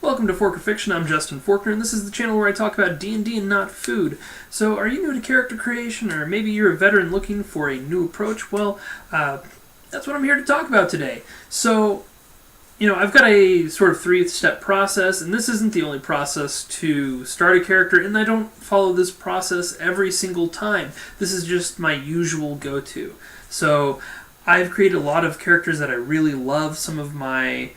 Welcome to Fork of Fiction. I'm Justin Forkner, and this is the channel where I talk about D&D and not food. So, are you new to character creation, or maybe you're a veteran looking for a new approach? Well, that's what I'm here to talk about today. So, I've got a sort of three-step process, and this isn't the only process to start a character, and I don't follow this process every single time. This is just my usual go-to. So, I've created a lot of characters that I really love. Some of my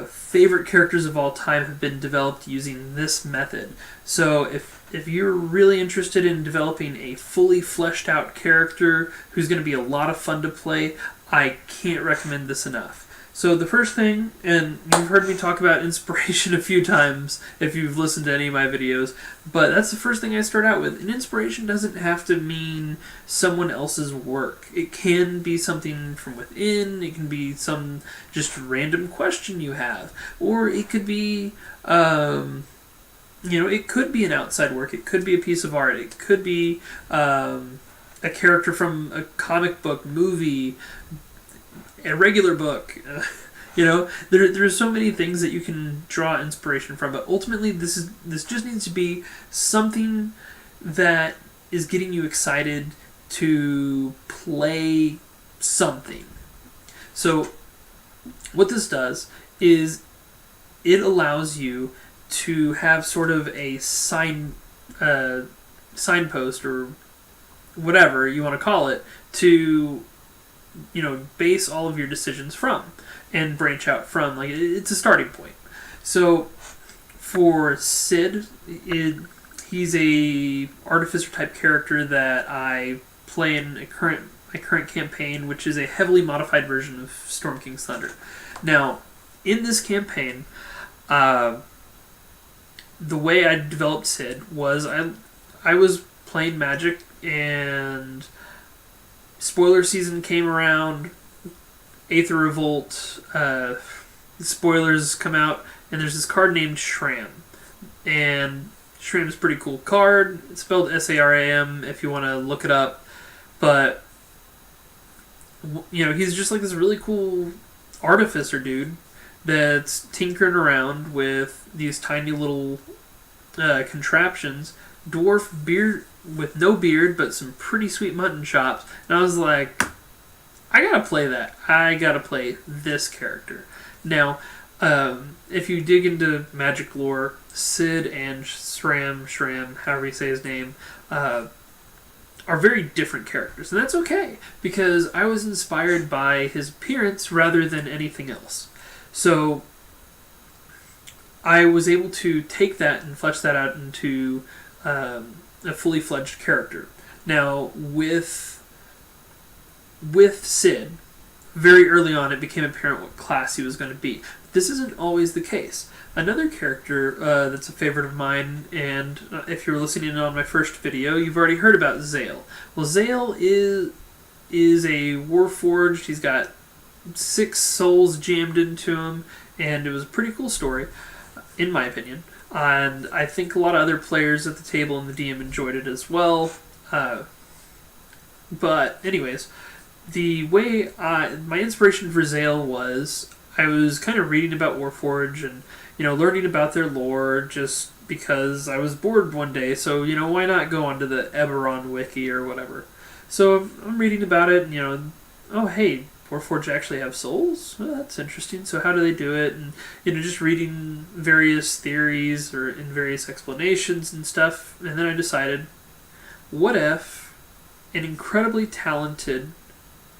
favorite characters of all time have been developed using this method. So if you're really interested in developing a fully fleshed out character who's going to be a lot of fun to play, I can't recommend this enough. So the first thing, and you've heard me talk about inspiration a few times if you've listened to any of my videos, but that's the first thing I start out with. An inspiration doesn't have to mean someone else's work. It can be something from within, it can be some just random question you have, or it could be, it could be an outside work, it could be a piece of art, it could be a character from a comic book, movie, a regular book. There's so many things that you can draw inspiration from, but ultimately this just needs to be something that is getting you excited to play something. So what this does is it allows you to have sort of a signpost or whatever you want to call it to base all of your decisions from and branch out from. Like, it's a starting point. So for Sid, he's a artificer type character that I play in my current campaign, which is a heavily modified version of Storm King's Thunder. Now, in this campaign, the way I developed Sid was I was playing Magic, and spoiler season came around, Aether Revolt, spoilers come out, and there's this card named Shram. And Shram's a pretty cool card. It's spelled S-A-R-A-M if you want to look it up. But, he's just like this really cool artificer dude that's tinkering around with these tiny little contraptions, dwarf beard with no beard, but some pretty sweet mutton chops. And I was like, I gotta play that. I gotta play this character. Now, if you dig into Magic lore, Sid and Shram, however you say his name, are very different characters. And that's okay, because I was inspired by his appearance rather than anything else. So I was able to take that and flesh that out into a fully fledged character. Now, with Sid, very early on it became apparent what class he was going to be. This isn't always the case. Another character that's a favorite of mine, and if you're listening on my first video, you've already heard about Zale. Well, Zale is a Warforged. He's got 6 souls jammed into him, and it was a pretty cool story, in my opinion. And I think a lot of other players at the table and the DM enjoyed it as well. But anyways, the way my inspiration for Zale was, I was kind of reading about Warforged and learning about their lore just because I was bored one day. So why not go onto the Eberron wiki or whatever? So I'm reading about it, and oh hey, Warforged actually have souls? Well, that's interesting. So how do they do it? And just reading various theories or in various explanations and stuff. And then I decided, what if an incredibly talented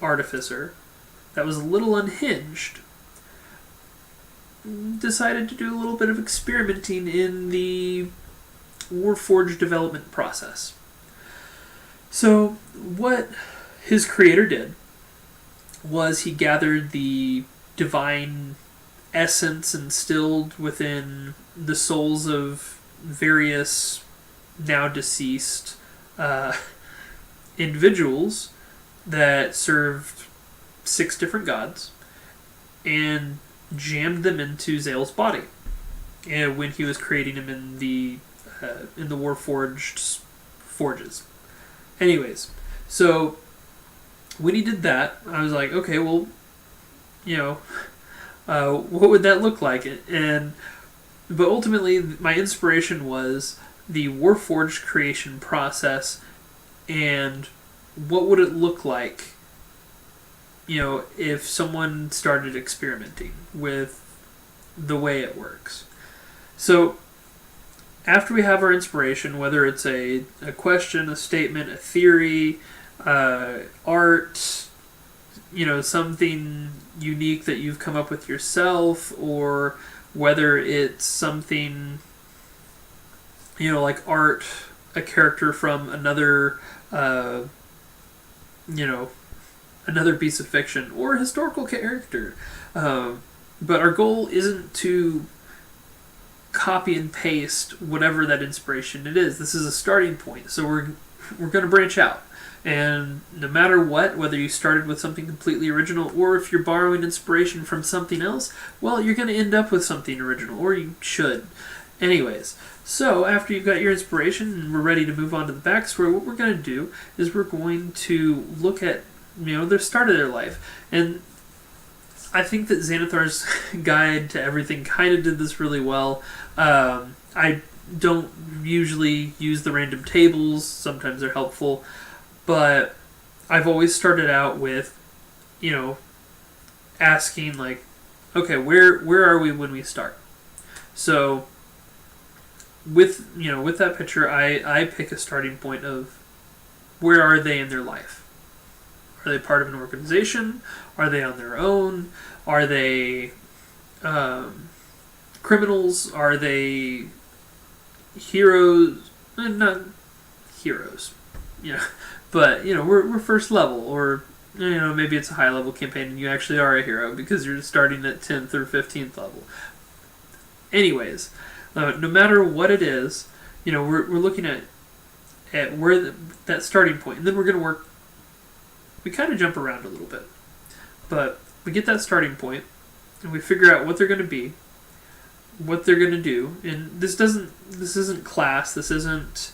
artificer that was a little unhinged decided to do a little bit of experimenting in the Warforged development process. So what his creator did was he gathered the divine essence instilled within the souls of various now deceased individuals that served 6 different gods, and jammed them into Zale's body. And when he was creating him in the Warforged forges. Anyways, so when he did that, I was like, okay, well, what would that look like? And but ultimately, my inspiration was the Warforged creation process and what would it look like, if someone started experimenting with the way it works. So, after we have our inspiration, whether it's a question, a statement, a theory, art, something unique that you've come up with yourself, or whether it's something, like art, a character from another, another piece of fiction, or a historical character. But our goal isn't to copy and paste whatever that inspiration it is. This is a starting point, so we're going to branch out. And no matter what, whether you started with something completely original or if you're borrowing inspiration from something else, well, you're going to end up with something original, or you should. Anyways, so after you've got your inspiration and we're ready to move on to the backstory, what we're going to do is we're going to look at, the start of their life. And I think that Xanathar's Guide to Everything kind of did this really well. I don't usually use the random tables. Sometimes they're helpful. But I've always started out with, asking, like, okay, where are we when we start? So with that picture, I pick a starting point of where are they in their life? Are they part of an organization? Are they on their own? Are they criminals? Are they heroes? Not heroes, but we're first level, or maybe it's a high level campaign and you actually are a hero because you're starting at 10th or 15th level. Anyways, no matter what it is, we're looking at where that starting point, and then we're going to work. We kind of jump around a little bit, but we get that starting point, and we figure out what they're going to be, what they're going to do. And this isn't class. This isn't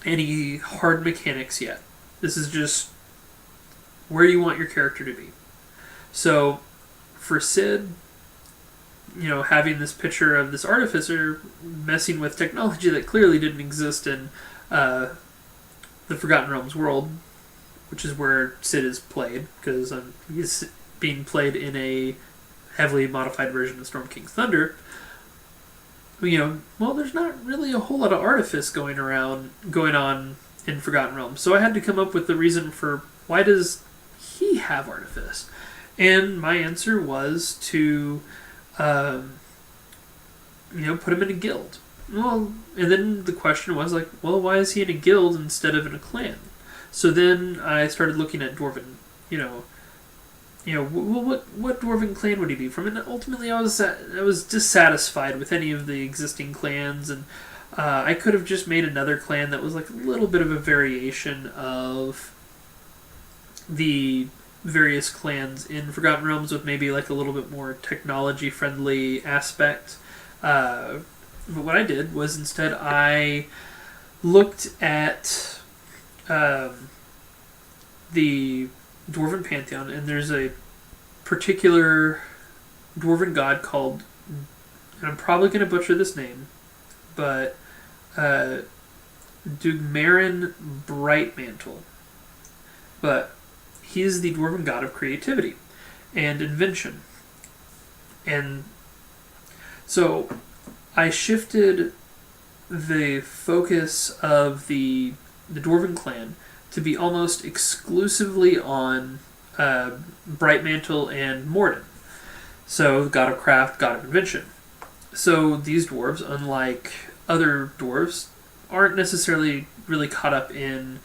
any hard mechanics yet. This is just where you want your character to be. So, for Sid, having this picture of this artificer messing with technology that clearly didn't exist in the Forgotten Realms world, which is where Sid is played, because he's being played in a heavily modified version of Storm King's Thunder. There's not really a whole lot of artifice going on in Forgotten Realms. So I had to come up with the reason for why does he have artifice? And my answer was to, put him in a guild. Well, and then the question was like, well, why is he in a guild instead of in a clan? So then I started looking at Dwarven, what Dwarven clan would he be from? And ultimately I was dissatisfied with any of the existing clans, and I could have just made another clan that was like a little bit of a variation of the various clans in Forgotten Realms with maybe like a little bit more technology-friendly aspect. But what I did was instead I looked at the Dwarven Pantheon, and there's a particular Dwarven god called, and I'm probably going to butcher this name, but Dugmarin Brightmantle. But he is the Dwarven god of creativity and invention. And so I shifted the focus of the Dwarven clan to be almost exclusively on Brightmantle and Morden. So, god of craft, god of invention. So these dwarves, unlike other dwarves, aren't necessarily really caught up in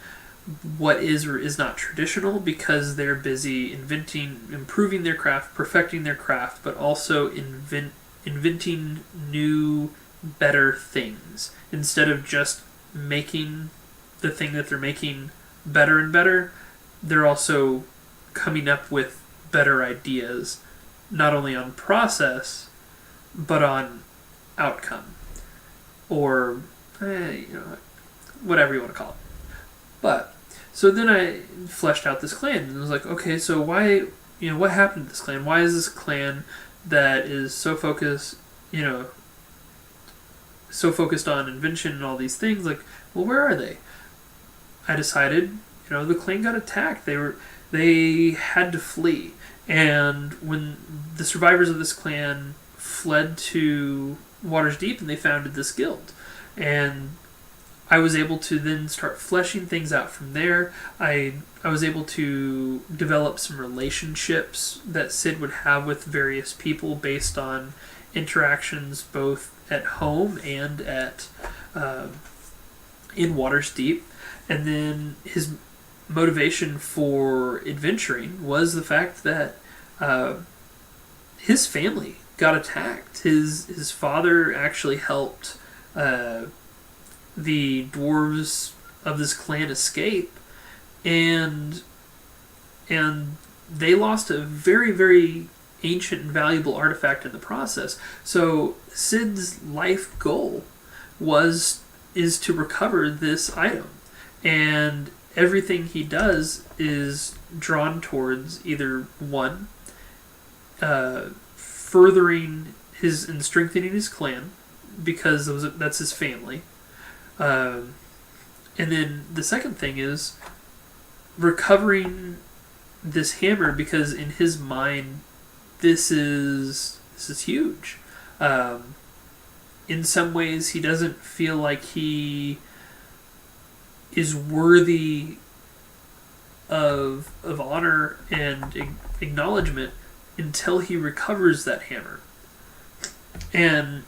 what is or is not traditional, because they're busy inventing, improving their craft, perfecting their craft, but also inventing new, better things. Instead of just making the thing that they're making better and better, they're also coming up with better ideas, not only on process, but on outcome. Or, whatever you want to call it. But, so then I fleshed out this clan, and I was like, okay, so why, what happened to this clan? Why is this clan that is so focused, you know, so focused on invention and all these things. Like, well, where are they? I decided, the clan got attacked. They had to flee, and when the survivors of this clan fled to Water's Deep, and they founded this guild, and I was able to then start fleshing things out from there. I was able to develop some relationships that Sid would have with various people based on interactions both at home and at in Water's Deep. And then his motivation for adventuring was the fact that his family got attacked. His father actually helped the dwarves of this clan escape, and they lost a very, very ancient and valuable artifact in the process. So Sid's life goal is to recover this item, and everything he does is drawn towards either one, furthering his and strengthening his clan because that's his family, and then the second thing is recovering this hammer because in his mind this is huge. In some ways, he doesn't feel like he is worthy of honor and acknowledgement until he recovers that hammer. And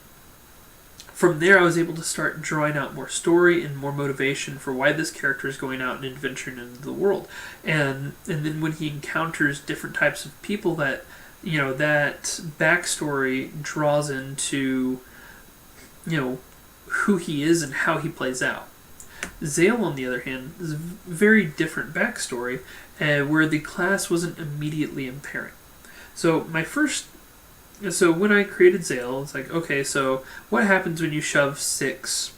from there, I was able to start drawing out more story and more motivation for why this character is going out and adventuring into the world. And then when he encounters different types of people, that that backstory draws into who he is and how he plays out. Zale, on the other hand, is a very different backstory, where the class wasn't immediately apparent. So when I created Zale, it's like, okay, so what happens when you shove 6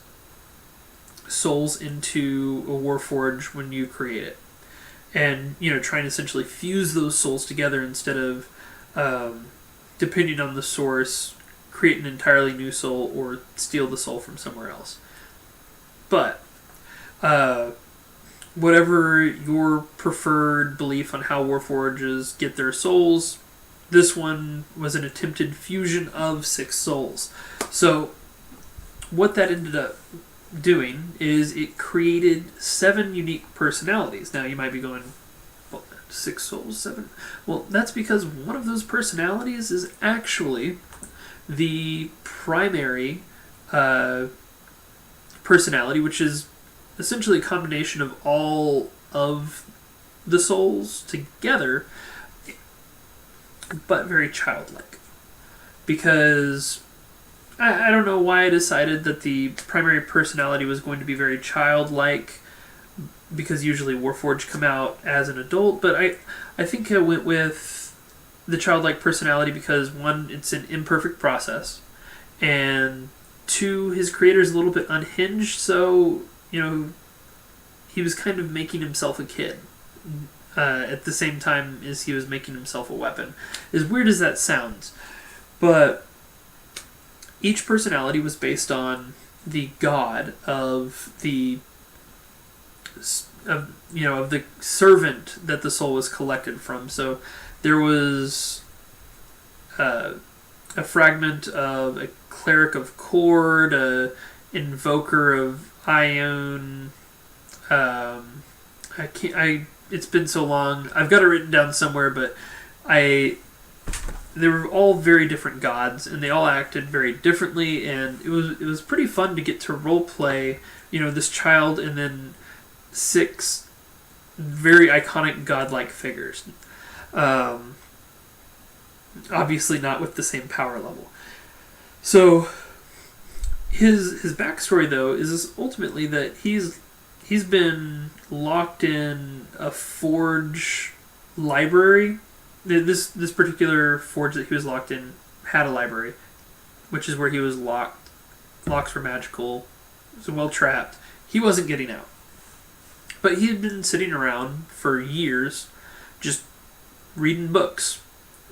souls into a Warforge when you create it? And, trying to essentially fuse those souls together instead of, depending on the source, create an entirely new soul or steal the soul from somewhere else. But whatever your preferred belief on how Warforges get their souls, this one was an attempted fusion of 6 souls. So what that ended up doing is it created 7 unique personalities. Now you might be going, well, 6 souls, 7? Well, that's because one of those personalities is actually the primary personality, which is essentially a combination of all of the souls together, but very childlike. Because I don't know why I decided that the primary personality was going to be very childlike, because usually Warforged come out as an adult, but I think I went with the childlike personality because, 1, it's an imperfect process, and 2, his creator's a little bit unhinged, so, he was kind of making himself a kid at the same time as he was making himself a weapon. As weird as that sounds, but each personality was based on the god of the servant that the soul was collected from. So there was a fragment of a cleric of Cord, a invoker of Ion. It's been so long. I've got it written down somewhere, but they were all very different gods, and they all acted very differently, and it was pretty fun to get to role play, this child and then 6 very iconic godlike figures. Obviously not with the same power level. So his backstory, though, is ultimately that he's been locked in a forge library. This particular forge that he was locked in had a library, which is where he was locked. Locks were magical. He was well trapped. He wasn't getting out. But he had been sitting around for years just reading books,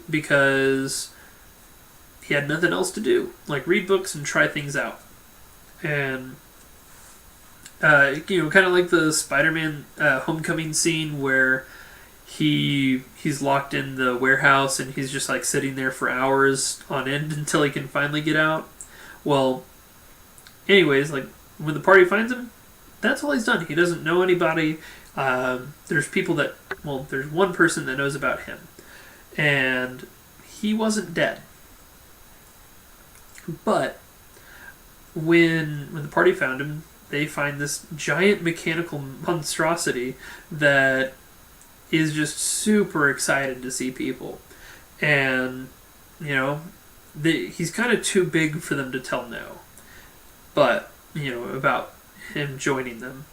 because he had nothing else to do, like read books and try things out. And kind of like the Spider-Man Homecoming scene where he's locked in the warehouse and he's just like sitting there for hours on end until he can finally get out. Well, anyways, like when the party finds him, that's all he's done. He doesn't know anybody. There's one person that knows about him, and he wasn't dead. But when the party found him, they find this giant mechanical monstrosity that is just super excited to see people. And, he's kind of too big for them to tell no. But, about him joining them.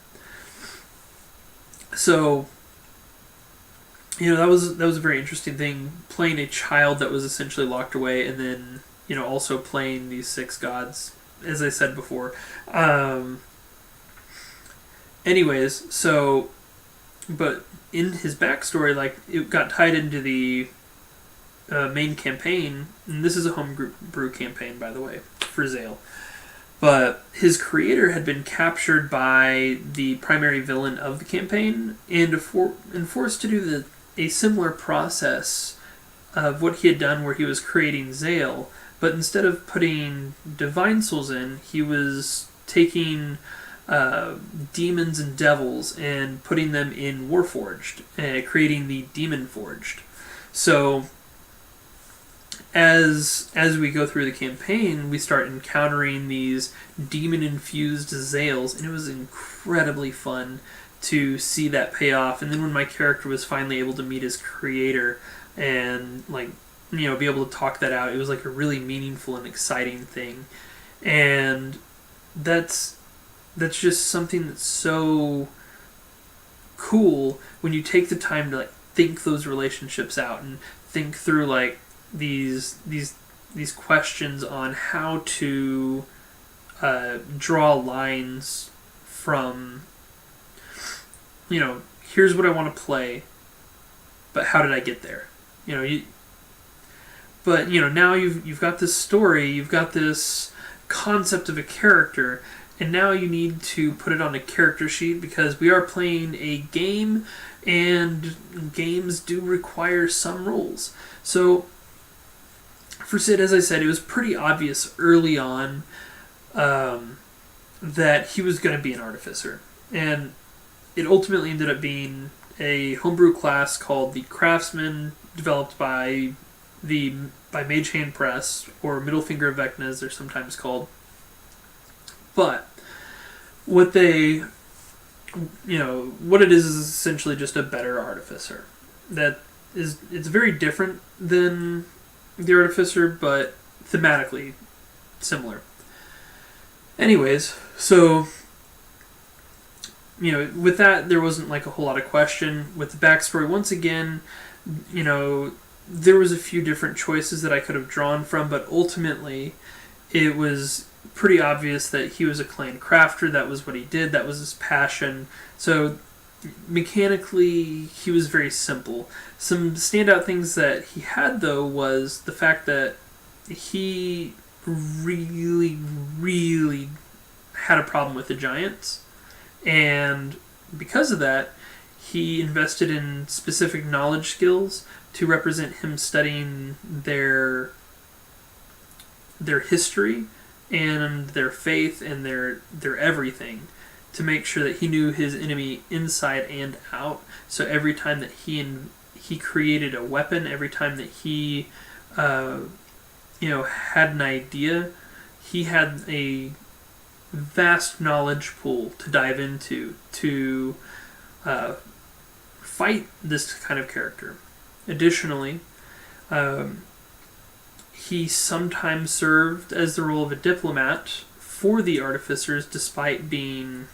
So, that was a very interesting thing, playing a child that was essentially locked away, and then, also playing these 6 gods, as I said before. Anyways, so, but in his backstory, like, it got tied into the main campaign, and this is a homebrew campaign, by the way, for Zale. But his creator had been captured by the primary villain of the campaign and forced to do a similar process of what he had done where he was creating Zale, but instead of putting divine souls in, he was taking demons and devils and putting them in Warforged, creating the Demon Forged. So as we go through the campaign, we start encountering these demon-infused Zales, and it was incredibly fun to see that pay off. And then when my character was finally able to meet his creator and be able to talk that out, it was like a really meaningful and exciting thing. And that's just something that's so cool when you take the time to think those relationships out and think through these questions on how to draw lines from here's what I want to play, but how did I get there? But now you've got this story, you've got this concept of a character, and now you need to put it on a character sheet because we are playing a game, and games do require some rules. So for Sid, as I said, it was pretty obvious early on that he was going to be an artificer, and it ultimately ended up being a homebrew class called the Craftsman, developed by Mage Hand Press, or Middle Finger of Vecna, as they're sometimes called. But what it is essentially just a better artificer. It's very different than the artificer, but thematically similar. Anyways, so with that, there wasn't a whole lot of question. With the backstory, once again, there was a few different choices that I could have drawn from, but ultimately it was pretty obvious that he was a clan crafter. That was what he did. That was his passion. So mechanically, he was very simple. Some standout things that he had, though, was the fact that he really, really had a problem with the giants. And because of that, he invested in specific knowledge skills to represent him studying their history and their faith and their everything, to make sure that he knew his enemy inside and out. So every time that he created a weapon, every time that he had an idea, he had a vast knowledge pool to dive into to fight this kind of character. Additionally, he sometimes served as the role of a diplomat for the artificers, despite being...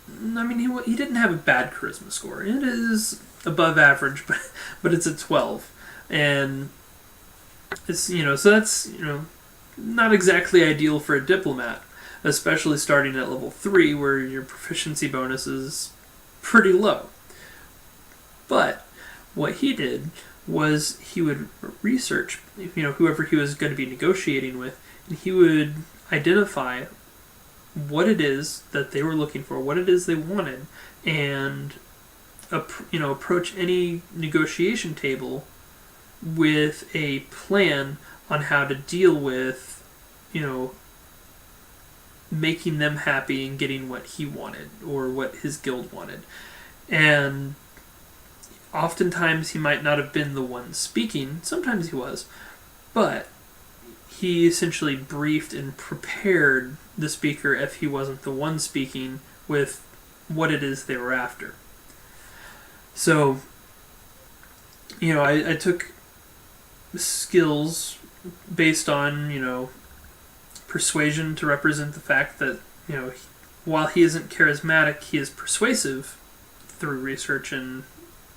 he didn't have a bad charisma score. It is above average, but it's a 12. And it's, so that's, not exactly ideal for a diplomat, especially starting at level 3, where your proficiency bonus is pretty low. But what he did was he would research, whoever he was going to be negotiating with, and he would identify what it is that they were looking for, what it is they wanted, and approach any negotiation table with a plan on how to deal with, making them happy and getting what he wanted or what his guild wanted. And oftentimes he might not have been the one speaking, sometimes he was, but he essentially briefed and prepared the speaker, if he wasn't the one speaking, with what it is they were after. So, I took skills based on, persuasion to represent the fact that, while he isn't charismatic, he is persuasive through research and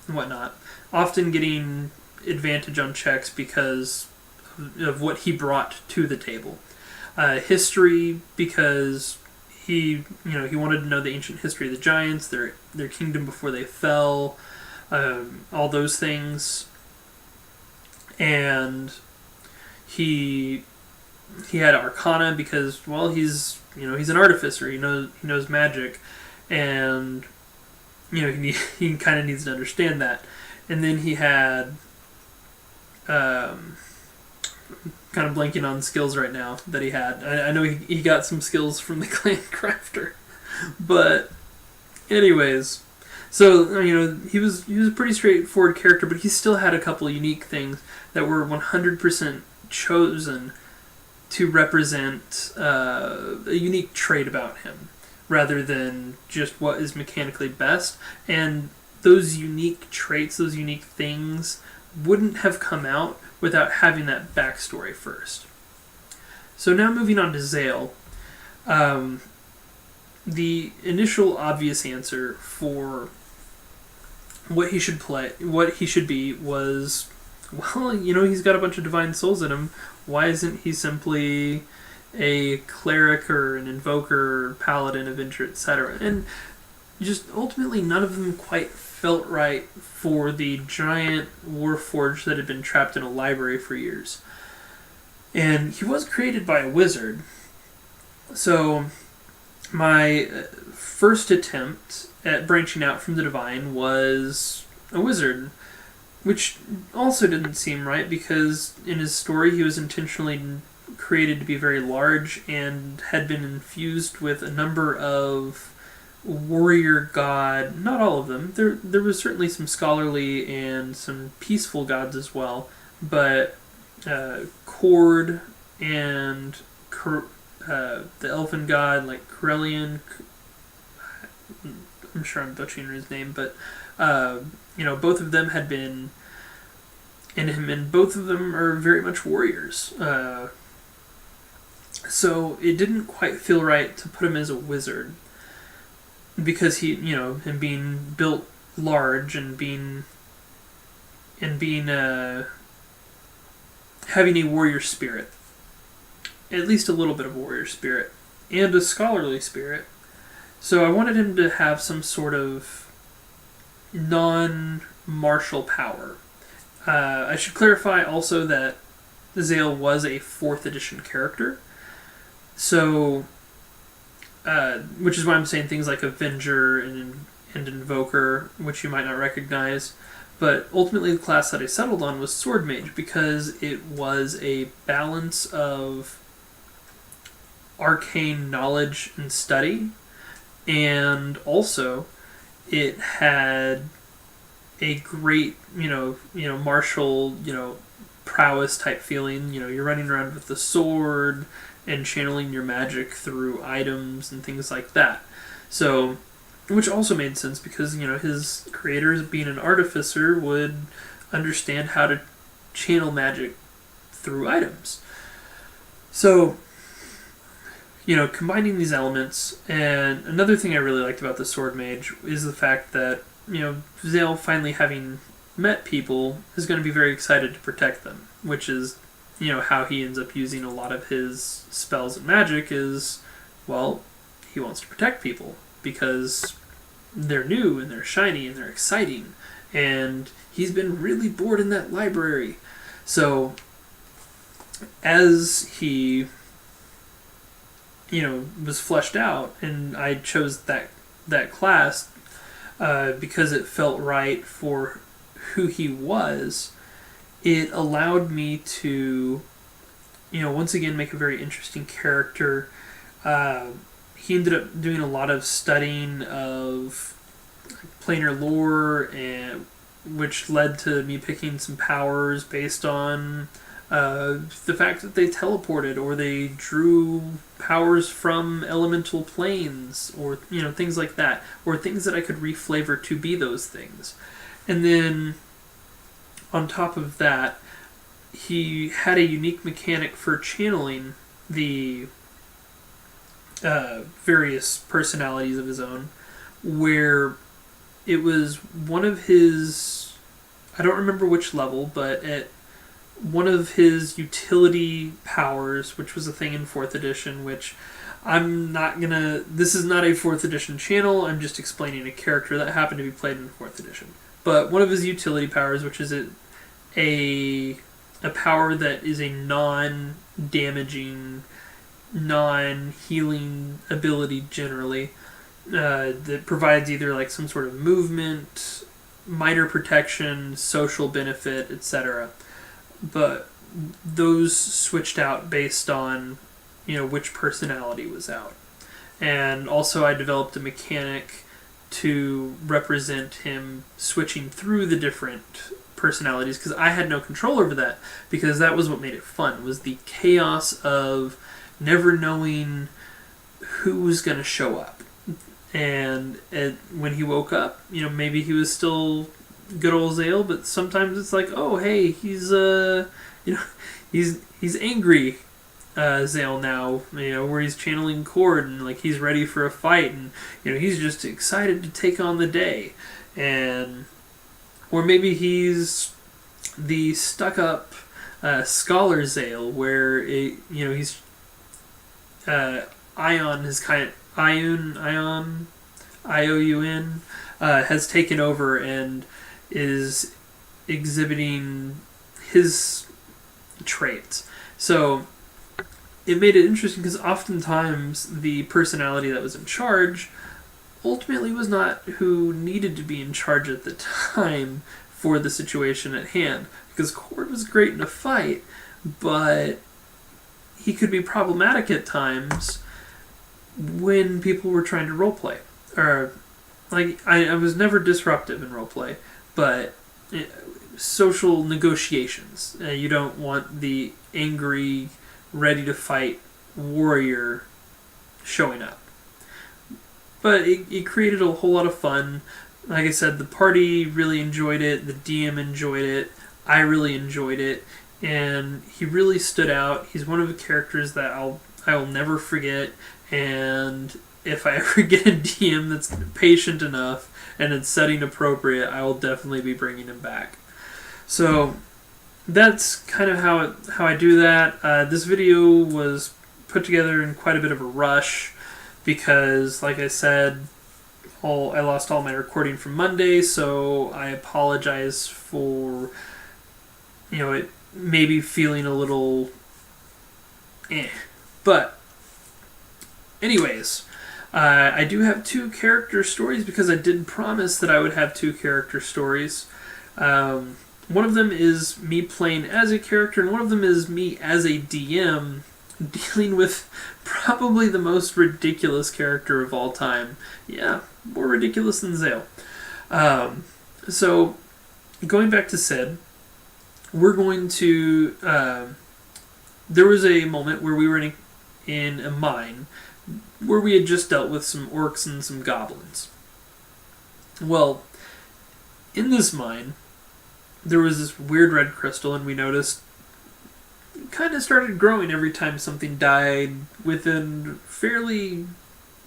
whatnot, often getting advantage on checks because of what he brought to the table. History, because he wanted to know the ancient history of the giants, their kingdom before they fell, all those things. And he had Arcana because, well, he's an artificer. He knows magic, and he kind of needs to understand that. And then he had kind of blanking on skills right now that he had. I know he got some skills from the Clan Crafter, but anyways, so he was a pretty straightforward character, but he still had a couple of unique things that were 100% chosen to represent a unique trait about him, rather than just what is mechanically best. And those unique traits, those unique things, wouldn't have come out without having that backstory first. So now moving on to Zale. The initial obvious answer for what he should play, what he should be, was, well, he's got a bunch of divine souls in him. Why isn't he simply a cleric or an invoker or paladin, avenger, etc.? And just ultimately none of them quite felt right for the giant warforged that had been trapped in a library for years. And he was created by a wizard. So my first attempt at branching out from the divine was a wizard, which also didn't seem right because in his story he was intentionally created to be very large and had been infused with a number of warrior god, not all of them. There was certainly some scholarly and some peaceful gods as well, but Cord and the elfin god like Corellian, I'm sure I'm butchering his name, but both of them had been in him, and both of them are very much warriors. So it didn't quite feel right to put him as a wizard, because he, him being built large and being having a warrior spirit, at least a little bit of a warrior spirit, and a scholarly spirit. So I wanted him to have some sort of non-martial power. I should clarify also that Zale was a 4th edition character, so which is why I'm saying things like Avenger and Invoker, which you might not recognize. But ultimately the class that I settled on was Sword Mage, because it was a balance of arcane knowledge and study, and also it had a great, martial, prowess type feeling. You're running around with the sword and channeling your magic through items and things like that. So, which also made sense because, his creators, being an artificer, would understand how to channel magic through items. So, combining these elements, and another thing I really liked about the Sword Mage is the fact that, Zale, finally having met people, is going to be very excited to protect them, which is, how he ends up using a lot of his spells and magic is, well, he wants to protect people because they're new and they're shiny and they're exciting, and he's been really bored in that library. So as he, was fleshed out, and I chose that class because it felt right for who he was, it allowed me to, once again make a very interesting character. He ended up doing a lot of studying of planar lore, and which led to me picking some powers based on the fact that they teleported or they drew powers from elemental planes, or things like that, or things that I could reflavor to be those things. And then on top of that, he had a unique mechanic for channeling the various personalities of his own, where it was one of his, I don't remember which level, but at one of his utility powers, which was a thing in 4th edition, which this is not a 4th edition channel, I'm just explaining a character that happened to be played in 4th edition. But one of his utility powers, which is a power that is a non-damaging, non-healing ability generally, that provides either like some sort of movement, minor protection, social benefit, etc. But those switched out based on, which personality was out. And also I developed a mechanic to represent him switching through the different personalities, because I had no control over that, because that was what made it fun, was the chaos of never knowing who was going to show up. And when he woke up, maybe he was still good old Zale, but sometimes it's like, oh hey, he's angry Zale now, where he's channeling Cord, and like he's ready for a fight, and he's just excited to take on the day. And or maybe he's the stuck-up scholar Zale, where he's Ion is kind of Ion IOUN has taken over and is exhibiting his traits. So it made it interesting, because oftentimes the personality that was in charge ultimately was not who needed to be in charge at the time for the situation at hand. Because Cord was great in a fight, but he could be problematic at times when people were trying to roleplay. Or, like, I was never disruptive in roleplay, but social negotiations. You don't want the angry, ready-to-fight warrior showing up. But it created a whole lot of fun. Like I said, the party really enjoyed it, the DM enjoyed it, I really enjoyed it, and he really stood out. He's one of the characters that I will never forget, and if I ever get a DM that's patient enough and it's setting appropriate, I will definitely be bringing him back. So that's kind of how I do that. This video was put together in quite a bit of a rush, because, like I said, I lost all my recording from Monday, so I apologize for, it maybe feeling a little But, anyways, I do have 2 character stories, because I did promise that I would have 2 character stories. One of them is me playing as a character, and one of them is me as a DM dealing with probably the most ridiculous character of all time. Yeah, more ridiculous than Zale. So, going back to Sid, we're going to... there was a moment where we were in a mine where we had just dealt with some orcs and some goblins. Well, in this mine, there was this weird red crystal, and we noticed it kind of started growing every time something died within fairly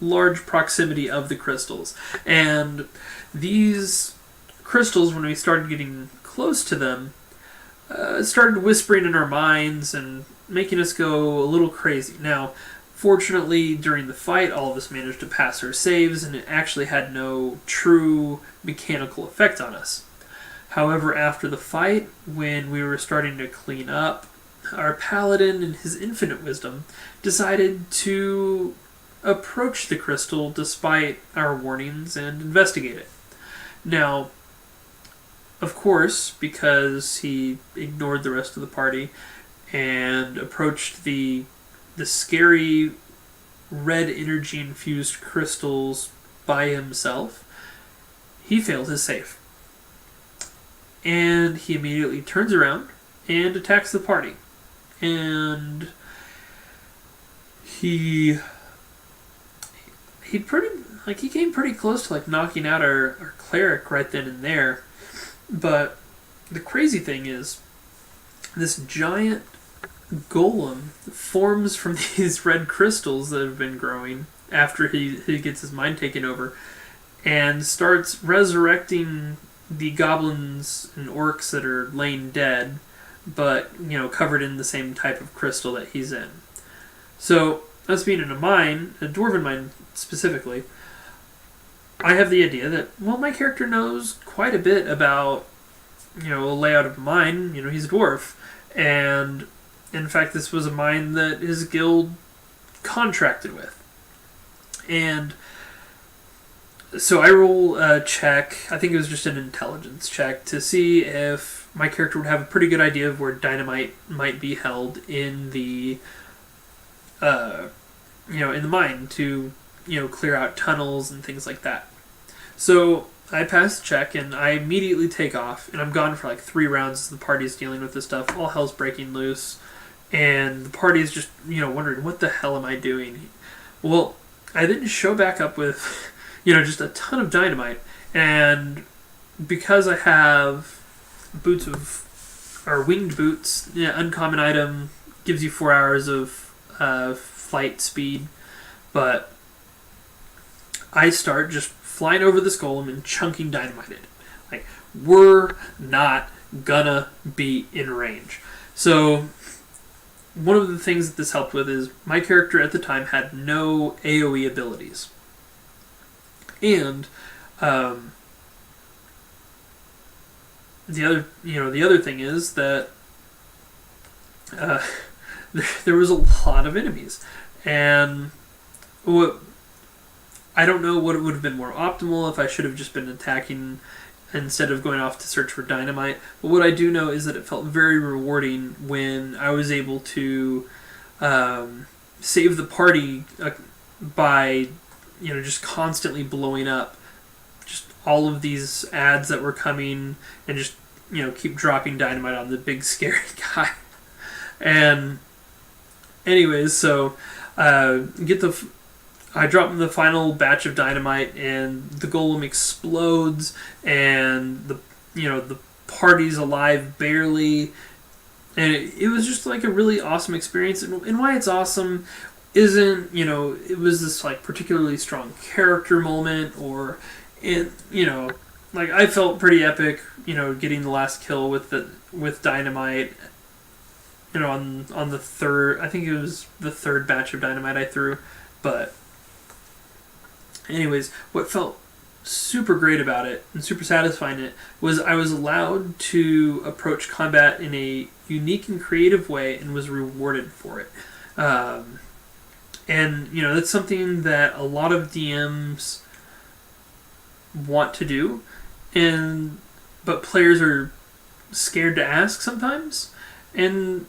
large proximity of the crystals. And these crystals, when we started getting close to them, started whispering in our minds and making us go a little crazy. Now, fortunately, during the fight, all of us managed to pass our saves, and it actually had no true mechanical effect on us. However, after the fight, when we were starting to clean up, our paladin, in his infinite wisdom, decided to approach the crystal despite our warnings and investigate it. Now, of course, because he ignored the rest of the party and approached the scary red energy infused crystals by himself, he failed his save. And he immediately turns around and attacks the party. And he came pretty close to knocking out our cleric right then and there. But the crazy thing is, this giant golem forms from these red crystals that have been growing after he gets his mind taken over, and starts resurrecting the goblins and orcs that are laying dead, but covered in the same type of crystal that he's in. So, us being in a mine, a dwarven mine specifically, I have the idea that, well, my character knows quite a bit about a layout of a mine. He's a dwarf, and in fact, this was a mine that his guild contracted with. And so I roll a check, I think it was just an intelligence check, to see if my character would have a pretty good idea of where dynamite might be held in the in the mine to clear out tunnels and things like that. So I pass the check and I immediately take off, and I'm gone for 3 rounds as the party's dealing with this stuff. All hell's breaking loose, and the party's just wondering, what the hell am I doing? Well, I then show back up with just a ton of dynamite, and because I have winged boots, uncommon item, gives you 4 hours of flight speed, but I start just flying over this golem and chunking dynamite in it. We're not gonna be in range. So one of the things that this helped with is my character at the time had no AoE abilities. And the other thing is that there was a lot of enemies, and I don't know what it would have been more optimal if I should have just been attacking instead of going off to search for dynamite. But what I do know is that it felt very rewarding when I was able to save the party by just constantly blowing up just all of these ads that were coming, and just keep dropping dynamite on the big scary guy. And anyways, so I drop the final batch of dynamite, and the golem explodes, and the party's alive barely, and it was just a really awesome experience. And why it's awesome isn't it was this particularly strong character moment, or I felt pretty epic getting the last kill with dynamite on the third, I think it was the third batch of dynamite I threw. But anyways, what felt super great about it and super satisfying it was I was allowed to approach combat in a unique and creative way, and was rewarded for it. And that's something that a lot of DMs want to do, but players are scared to ask sometimes. And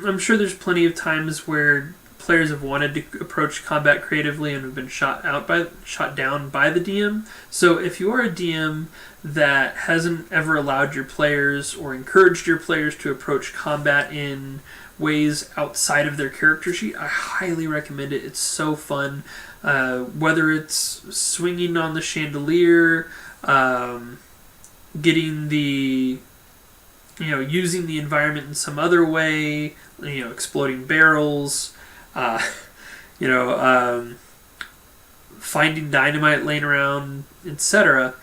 I'm sure there's plenty of times where players have wanted to approach combat creatively and have been shot down by the DM. So if you are a DM that hasn't ever allowed your players or encouraged your players to approach combat in ways outside of their character sheet, I highly recommend it. It's so fun. Whether it's swinging on the chandelier, getting the using the environment in some other way, exploding barrels, finding dynamite laying around, etc.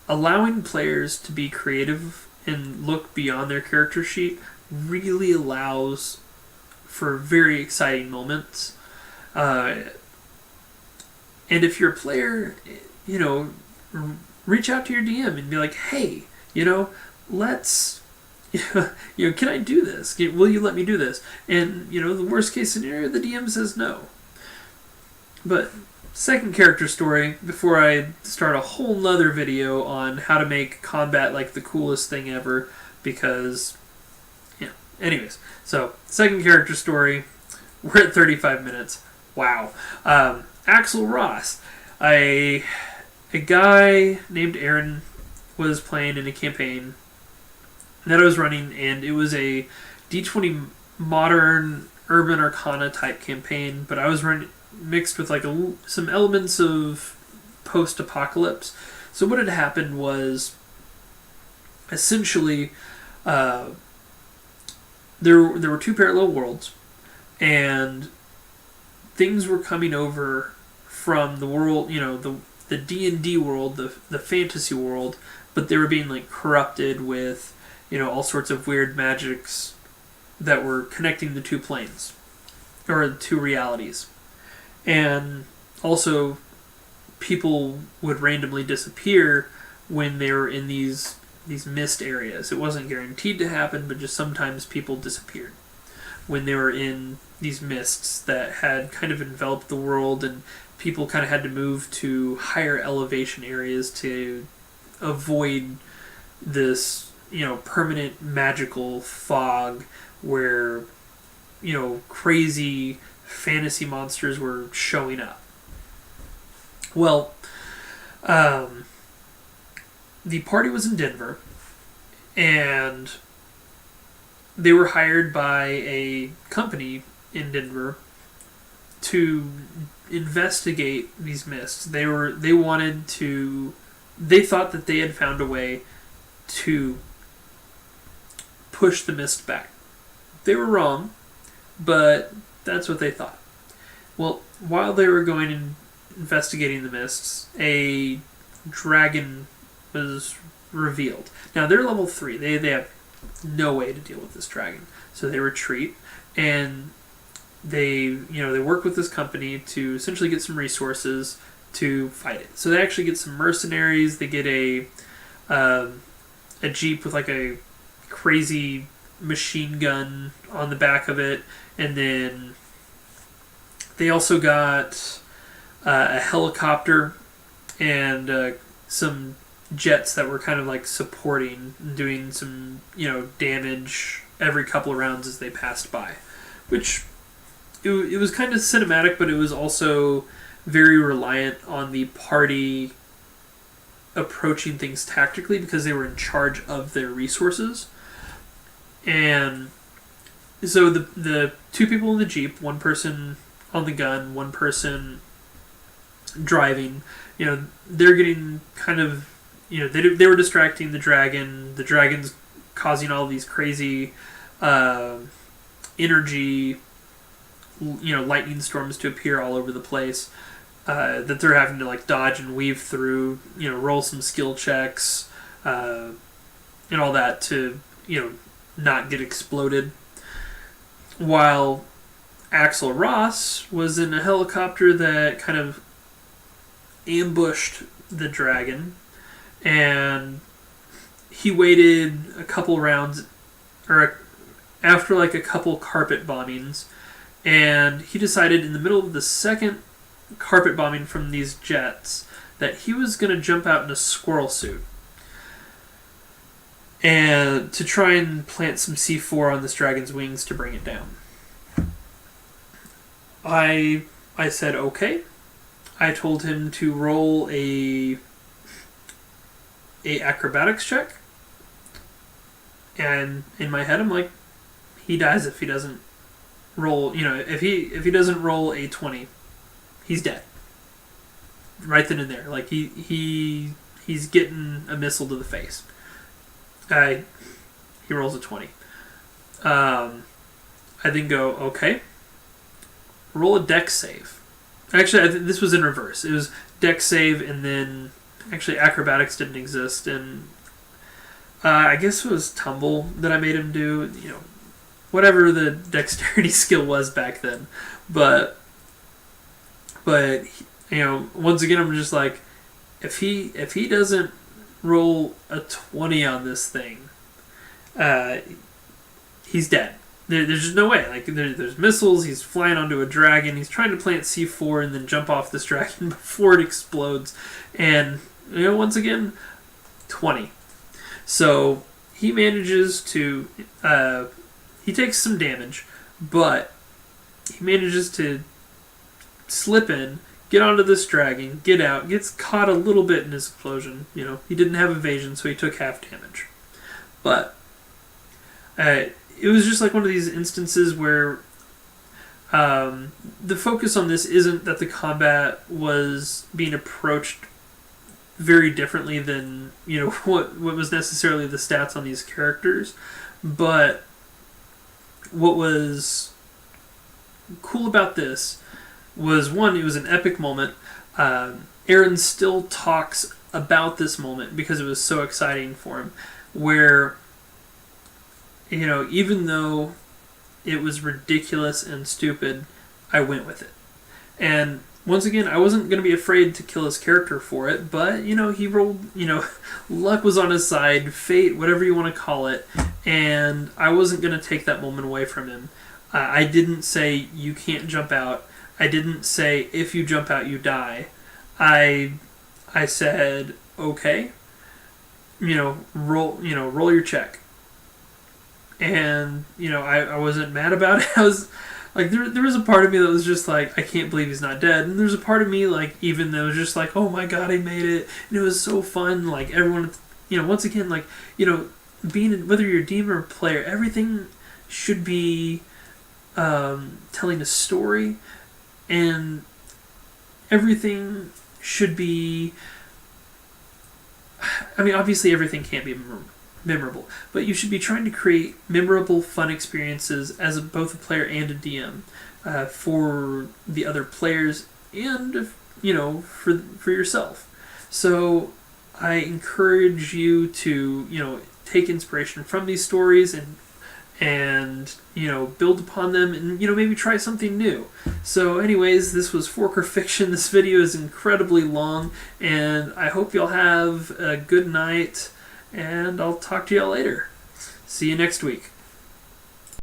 Allowing players to be creative and look beyond their character sheet really allows for very exciting moments. And if you're a player, reach out to your DM and be like, hey, you know, let's, can I do this? Will you let me do this? And, the worst case scenario, the DM says no. But second character story, before I start a whole nother video on how to make combat like the coolest thing ever, because, anyways. So, second character story, we're at 35 minutes. Wow. Axel Ross, a guy named Aaron was playing in a campaign that I was running, and it was a D20 modern urban arcana type campaign, but I was running mixed with like some elements of post-apocalypse. So what had happened was essentially there were two parallel worlds, and things were coming over from the world, the D&D world, the fantasy world, but they were being like corrupted with all sorts of weird magics that were connecting the two planes or the two realities. And also people would randomly disappear when they were in these mist areas. It wasn't guaranteed to happen, but just sometimes people disappeared when they were in these mists that had kind of enveloped the world, and people kind of had to move to higher elevation areas to avoid this, permanent magical fog where, crazy fantasy monsters were showing up. Well, the party was in Denver, and they were hired by a company in Denver to investigate these mists. They thought that they had found a way to push the mist back. They were wrong, but that's what they thought. Well, while they were going and investigating the mists, a dragon was revealed. Now, they're level 3. They have no way to deal with this dragon. So they retreat, and they work with this company to essentially get some resources to fight it. So they actually get some mercenaries. They get a jeep with like a crazy machine gun on the back of it, and then they also got a helicopter and some jets that were kind of like supporting, doing some damage every couple of rounds as they passed by, which it was kind of cinematic, but it was also very reliant on the party approaching things tactically because they were in charge of their resources. And so the two people in the Jeep, one person on the gun, one person driving, they're getting kind of, they were distracting the dragon. The dragon's causing all these crazy energy, lightning storms to appear all over the place that they're having to like dodge and weave through, roll some skill checks and all that to, not get exploded. While Axel Ross was in a helicopter that kind of ambushed the dragon, and he waited a couple rounds, or after like a couple carpet bombings, and he decided in the middle of the second carpet bombing from these jets that he was going to jump out in a squirrel suit and to try and plant some C4 on this dragon's wings to bring it down. I said okay. I told him to roll a acrobatics check, and in my head I'm like, he dies if he doesn't roll. If he doesn't roll a 20, he's dead. Right then and there, like he's getting a missile to the face. He rolls a 20. I then go, okay, roll a dex save. Actually, this was in reverse. It was dex save, and then actually acrobatics didn't exist, and I guess it was tumble that I made him do. Whatever the dexterity skill was back then, but once again, I'm just like, if he doesn't roll a 20 on this thing, he's dead. There's just no way. Like there's missiles. He's flying onto a dragon. He's trying to plant C4 and then jump off this dragon before it explodes. And once again, 20. So he manages to. He takes some damage, but he manages to slip in, get onto this dragon, get out, gets caught a little bit in his explosion. He didn't have evasion, so he took half damage. But it was just like one of these instances where the focus on this isn't that the combat was being approached very differently than what was necessarily the stats on these characters, but what was cool about this was, one, it was an epic moment. Aaron still talks about this moment because it was so exciting for him, where even though it was ridiculous and stupid, I went with it. And once again, I wasn't going to be afraid to kill his character for it, but, he rolled, luck was on his side, fate, whatever you want to call it, and I wasn't going to take that moment away from him. I didn't say, you can't jump out. I didn't say, if you jump out, you die. I said, okay, roll your check. And, I wasn't mad about it. I was like, there was a part of me that was just like, I can't believe he's not dead. And there's a part of me, like, even that was just like, oh my god, I made it. And it was so fun. Like, everyone, once again, like, being, whether you're a DM or a player, everything should be telling a story. And everything should be, obviously everything can't be memorable, but you should be trying to create memorable, fun experiences as both a player and a DM for the other players and for yourself. So I encourage you to take inspiration from these stories and build upon them and maybe try something new. So anyways, this was Fork or Fiction. This video is incredibly long, and I hope y'all have a good night. And I'll talk to y'all later. See you next week.